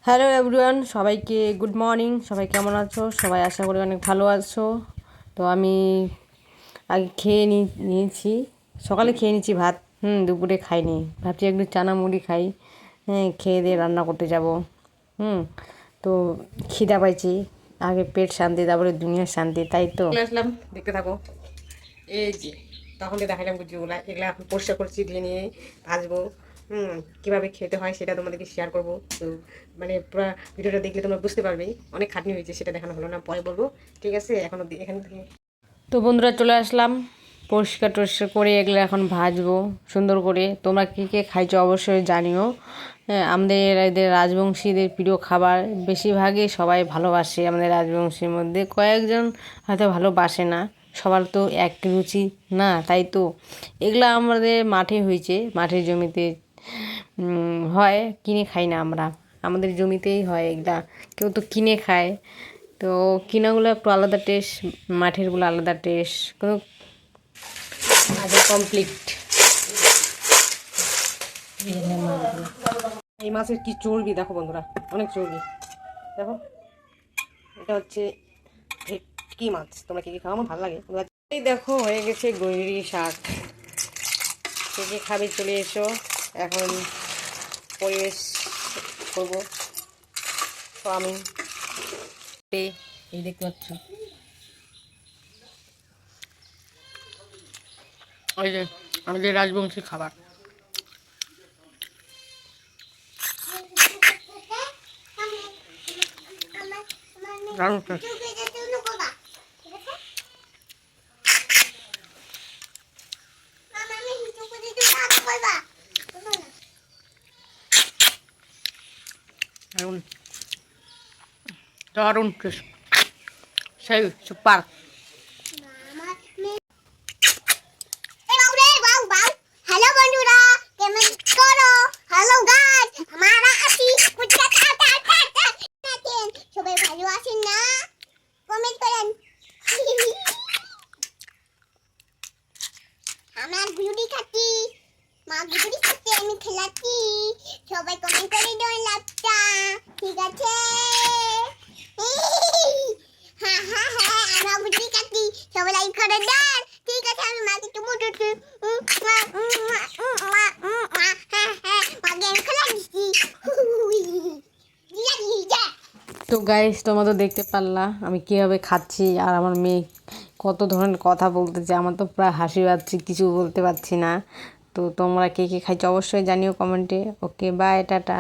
Hello everyone, সবাইকে good morning. সবাই কেমন আছো? সবাই আশা করি অনেক ভালো আছো। তো আমি আগে নিয়েছি, সকালে খেয়ে নিচ্ছি ভাত। দুপুরে খাইনি, ভাবছি একটু চানা মুড়ি খাই। হ্যাঁ, খেয়ে দিয়ে রান্না করতে যাব। তো খিদা পাইছি, আগে পেট শান্তি তারপরে দুনিয়ার শান্তি, তাই তো আসলাম। দেখতে থাকো। এই যে তখন তো দেখালাম গুজিগুলা, এগুলা এখন পরিষ্কার করছি, ধুয়ে নিয়ে ভাজবো। কীভাবে খেতে হয় সেটা তোমাদেরকে শেয়ার করবো। তো মানে পুরো ভিডিওটা দেখলে তোমরা বুঝতে পারবে। অনেক খাটনি হয়েছে, সেটা দেখানো হলো না, পরে বলবো। ঠিক আছে, এখন এখান থেকে তো বন্ধুরা চলে আসলাম। পরিষ্কার টরিষ্কার করে এগুলো এখন ভাজবো সুন্দর করে। তোমরা কী কে খাইছো অবশ্যই জানিও। আমাদের এদের রাজবংশীদের প্রিয় খাবার, বেশিরভাগই সবাই ভালোবাসে। আমাদের রাজবংশীর মধ্যে কয়েকজন হয়তো ভালোবাসে না, সবার তো এক রুচি না, তাই তো। এগুলো আমাদের মাঠে হয়েছে, মাঠের জমিতে হয়, কিনে খাই না আমরা, আমাদের জমিতেই হয় এগুলা। কেউ তো কিনে খায়, তো কিনাগুলো একটু আলাদা টেস্ট, মাঠেরগুলো আলাদা টেস্ট। কোনো আগে কমপ্লিট। এই মাছের কি চর্বি দেখো বন্ধুরা, অনেক চর্বি দেখো। এটা হচ্ছে ভেটকি মাছ। তোমরা কি কি খাও? আমার ভালো লাগে। এই দেখো হয়ে গেছে গৈরী শাক। কে কে খাবে চলে এসো, এখন পরিবেশ করবো। তো আমি এই দেখতে পাচ্ছ, ওই যে আমাদের রাজবংশী খাবার। দারুণ টেস্ট। দারুণ টেস্ট, সেই সুপার। হ্যালো বন্ধুরা, কেমন করো? হ্যালো গাইস, আমরা আছি সবাই ভালো আছেন না? কমেন্ট করেন। আমার গুড়ি খাচ্ছি, মা গুড়ি খাচ্ছে, আমি খেলাচ্ছি। সবাই কমেন্ট করে দিন লাভটা, ঠিক আছে? হ্যাঁ হ্যাঁ হ্যাঁ, আমরা গুড়ি খাচ্ছি, সবাই লাইক করে দেন, ঠিক আছে? আমি মাকে চুমু দিচ্ছি, মাকে খেলা দিচ্ছি। তো গাইস, তোমরা তো দেখতে পারলা আমি কীভাবে খাচ্ছি, আর আমার মেয়ে কত ধরনের কথা বলতেছে। আমার তো প্রায় হাসি পাচ্ছে, কিছু বলতে পারছি না। তো তোমরা কে কে খাইছো অবশ্যই জানিও কমেন্টে। ওকে, বাই, টাটা।